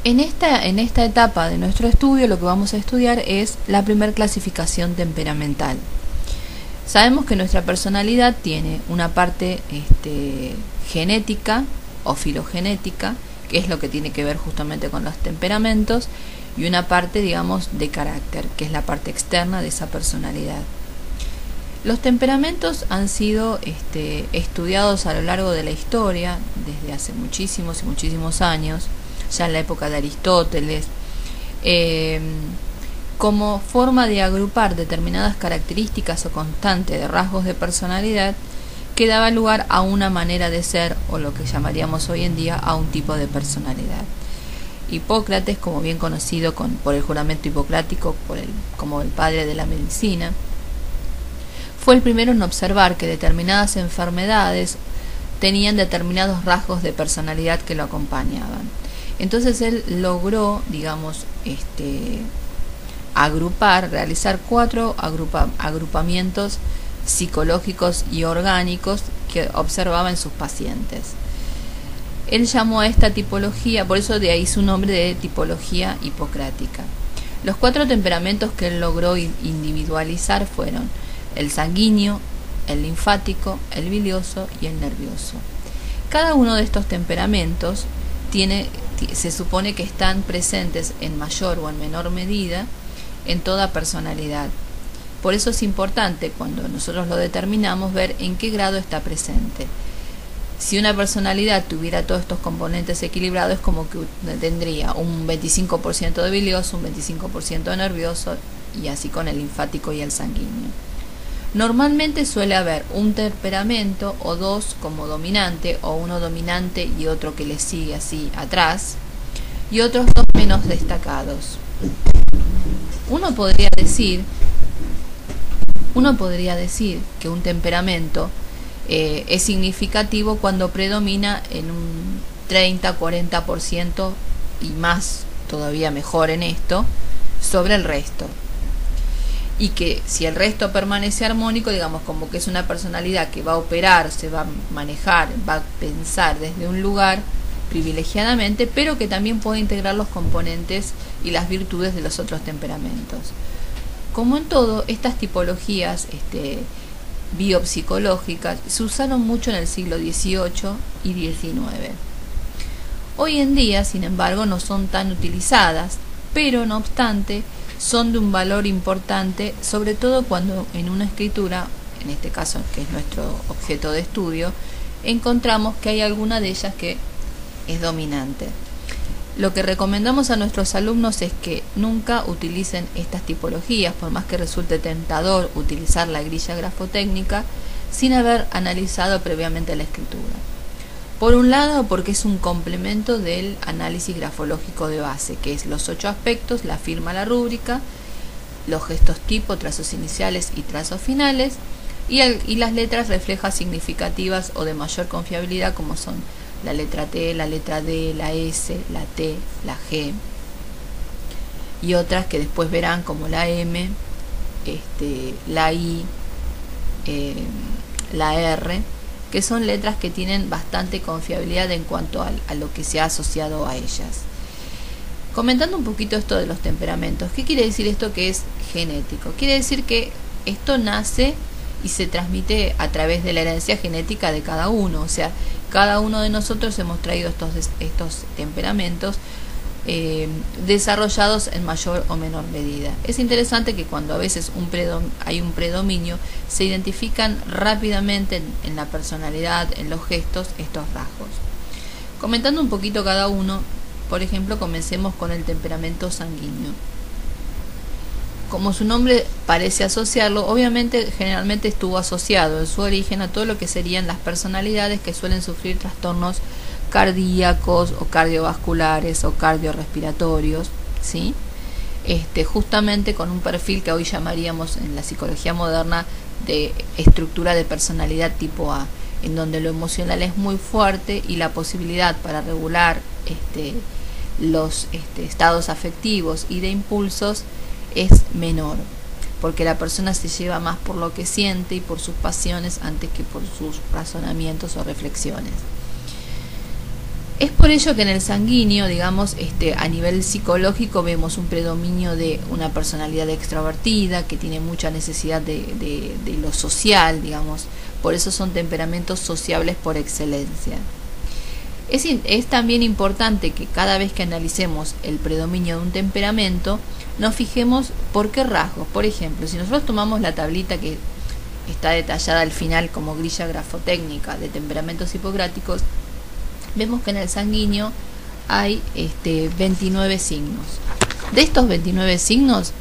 En esta etapa de nuestro estudio lo que vamos a estudiar es la primera clasificación temperamental. Sabemos que nuestra personalidad tiene una parte genética o filogenética, que es lo que tiene que ver justamente con los temperamentos, y una parte, digamos, de carácter, que es la parte externa de esa personalidad. Los temperamentos han sido estudiados a lo largo de la historia, desde hace muchísimos y muchísimos años, ya en la época de Aristóteles, como forma de agrupar determinadas características o constantes de rasgos de personalidad que daba lugar a una manera de ser, o lo que llamaríamos hoy en día a un tipo de personalidad. Hipócrates, como bien conocido por el juramento hipocrático, como el padre de la medicina, fue el primero en observar que determinadas enfermedades tenían determinados rasgos de personalidad que lo acompañaban. Entonces él logró, digamos, realizar 4 agrupamientos psicológicos y orgánicos que observaba en sus pacientes. Él llamó a esta tipología, por eso de ahí su nombre de tipología hipocrática. Los 4 temperamentos que él logró individualizar fueron el sanguíneo, el linfático, el bilioso y el nervioso. Cada uno de estos temperamentos se supone que están presentes en mayor o en menor medida en toda personalidad. Por eso es importante, cuando nosotros lo determinamos, ver en qué grado está presente. Si una personalidad tuviera todos estos componentes equilibrados, es como que tendría un 25% de bilioso, un 25% de nervioso, y así con el linfático y el sanguíneo. Normalmente suele haber un temperamento o 2 como dominante, o uno dominante y otro que le sigue así atrás, y otros 2 menos destacados. Uno podría decir que un temperamento es significativo cuando predomina en un 30-40% y más, todavía mejor en esto, sobre el resto. Y que si el resto permanece armónico, digamos, como que es una personalidad que va a operar, se va a manejar, va a pensar desde un lugar privilegiadamente, pero que también puede integrar los componentes y las virtudes de los otros temperamentos. Como en todo, estas tipologías biopsicológicas se usaron mucho en el siglo XVIII y XIX. Hoy en día, sin embargo, no son tan utilizadas, pero no obstante son de un valor importante, sobre todo cuando en una escritura, en este caso que es nuestro objeto de estudio, encontramos que hay alguna de ellas que es dominante. Lo que recomendamos a nuestros alumnos es que nunca utilicen estas tipologías, por más que resulte tentador utilizar la grilla grafotécnica, sin haber analizado previamente la escritura. Por un lado, porque es un complemento del análisis grafológico de base, que es los 8 aspectos, la firma, la rúbrica, los gestos tipo, trazos iniciales y trazos finales, y las letras reflejas significativas o de mayor confiabilidad, como son la letra T, la letra D, la S, la T, la G, y otras que después verán como la M, la I, la R, que son letras que tienen bastante confiabilidad en cuanto a lo que se ha asociado a ellas. Comentando un poquito esto de los temperamentos, ¿qué quiere decir esto que es genético? Quiere decir que esto nace y se transmite a través de la herencia genética de cada uno, o sea, cada uno de nosotros hemos traído estos temperamentos desarrollados en mayor o menor medida. Es interesante que cuando a veces hay un predominio, se identifican rápidamente en la personalidad, en los gestos, estos rasgos. Comentando un poquito cada uno, por ejemplo, comencemos con el temperamento sanguíneo. Como su nombre parece asociarlo, obviamente generalmente estuvo asociado en su origen a todo lo que serían las personalidades que suelen sufrir trastornos cardíacos o cardiovasculares o cardiorrespiratorios, ¿sí? Justamente con un perfil que hoy llamaríamos en la psicología moderna de estructura de personalidad tipo A, en donde lo emocional es muy fuerte y la posibilidad para regular los estados afectivos y de impulsos es menor, porque la persona se lleva más por lo que siente y por sus pasiones antes que por sus razonamientos o reflexiones. Es por ello que en el sanguíneo, digamos, a nivel psicológico vemos un predominio de una personalidad extrovertida que tiene mucha necesidad de lo social, digamos. Por eso son temperamentos sociables por excelencia. Es también importante que cada vez que analicemos el predominio de un temperamento, nos fijemos por qué rasgos. Por ejemplo, si nosotros tomamos la tablita que está detallada al final como grilla grafotécnica de temperamentos hipocráticos, vemos que en el sanguíneo hay 29 signos. De estos 29 signos,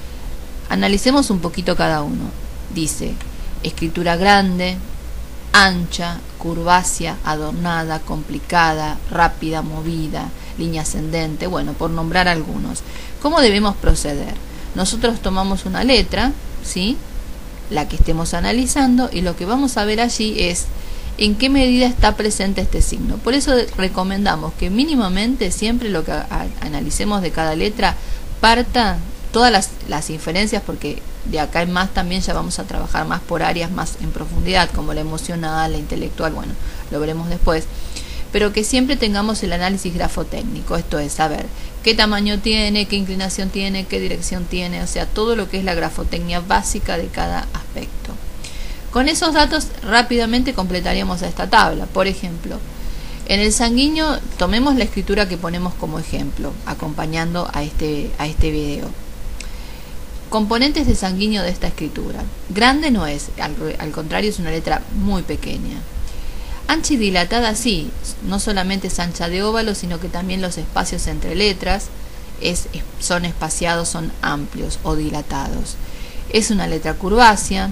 analicemos un poquito cada uno. Dice, escritura grande, ancha, curvácea, adornada, complicada, rápida, movida, línea ascendente, bueno, por nombrar algunos. ¿Cómo debemos proceder? Nosotros tomamos una letra, ¿sí?, la que estemos analizando, y lo que vamos a ver allí es en qué medida está presente este signo. Por eso recomendamos que mínimamente siempre lo que analicemos de cada letra parta todas las inferencias, porque de acá en más también ya vamos a trabajar más por áreas más en profundidad, como la emocional, la intelectual, bueno, lo veremos después, pero que siempre tengamos el análisis grafotécnico, esto es saber qué tamaño tiene, qué inclinación tiene, qué dirección tiene, o sea, todo lo que es la grafotecnia básica de cada aspecto. Con esos datos rápidamente completaríamos esta tabla. Por ejemplo, en el sanguíneo tomemos la escritura que ponemos como ejemplo, acompañando a este video. Componentes de sanguíneo de esta escritura. Grande no es, al contrario es una letra muy pequeña. Ancha y dilatada sí, no solamente es ancha de óvalo, sino que también los espacios entre letras son espaciados, son amplios o dilatados. Es una letra curvácea.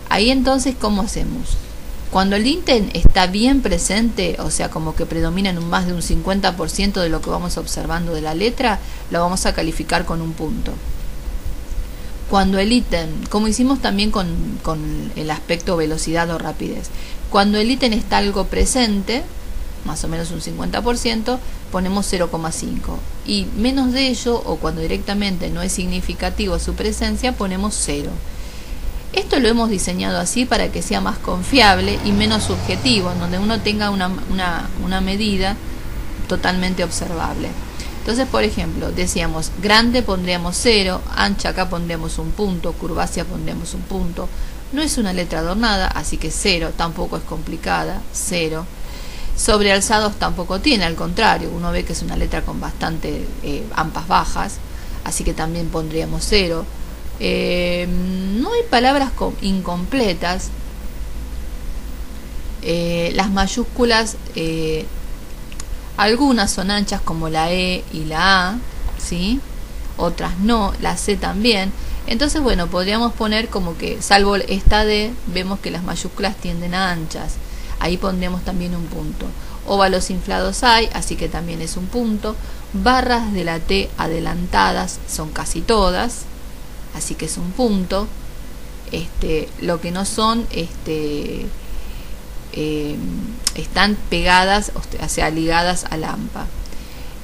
Ahí entonces, ¿cómo hacemos? Cuando el inten está bien presente, o sea, como que predomina en más de un 50% de lo que vamos observando de la letra, lo vamos a calificar con un punto. Cuando el ítem, como hicimos también con el aspecto velocidad o rapidez, cuando el ítem está algo presente, más o menos un 50%, ponemos 0,5. Y menos de ello, o cuando directamente no es significativo su presencia, ponemos 0. Esto lo hemos diseñado así para que sea más confiable y menos subjetivo, en donde uno tenga una medida totalmente observable. Entonces, por ejemplo, decíamos, grande pondríamos 0, ancha acá pondríamos un punto, curvácea pondríamos un punto. No es una letra adornada, así que 0, tampoco es complicada, 0. Sobrealzados tampoco tiene, al contrario, uno ve que es una letra con bastante ampas bajas, así que también pondríamos 0. No hay palabras incompletas. Las mayúsculas, algunas son anchas como la E y la A, ¿sí? Otras no, la C también. Entonces, bueno, podríamos poner como que, salvo esta D, vemos que las mayúsculas tienden a anchas. Ahí pondríamos también un punto. Óvalos inflados hay, así que también es un punto. Barras de la T adelantadas son casi todas, así que es un punto. Lo que no son, están pegadas, o sea, ligadas al AMPA.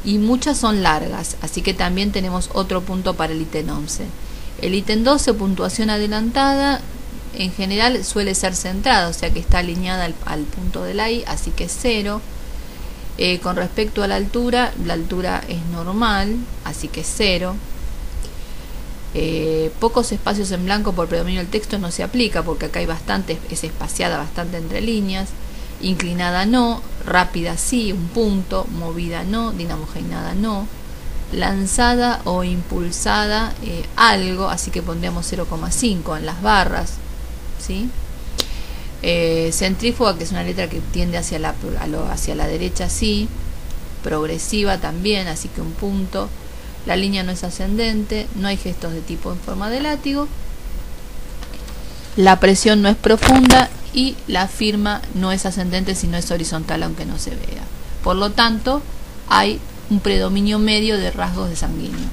Y muchas son largas, así que también tenemos otro punto para el ítem 11. El ítem 12, puntuación adelantada, en general suele ser centrada, o sea que está alineada al punto de la I, así que 0. Con respecto a la altura es normal, así que 0. Pocos espacios en blanco por predominio del texto no se aplica, porque acá hay bastante, es espaciada bastante entre líneas. Inclinada no, rápida sí, un punto, movida no, dinamogeinada no, lanzada o impulsada algo, así que pondríamos 0,5 en las barras, ¿sí? Centrífuga, que es una letra que tiende hacia la derecha, sí. Progresiva también, así que un punto. La línea no es ascendente, no hay gestos de tipo en forma de látigo, la presión no es profunda y la firma no es ascendente, sino es horizontal, aunque no se vea. Por lo tanto, hay un predominio medio de rasgos de sanguíneo.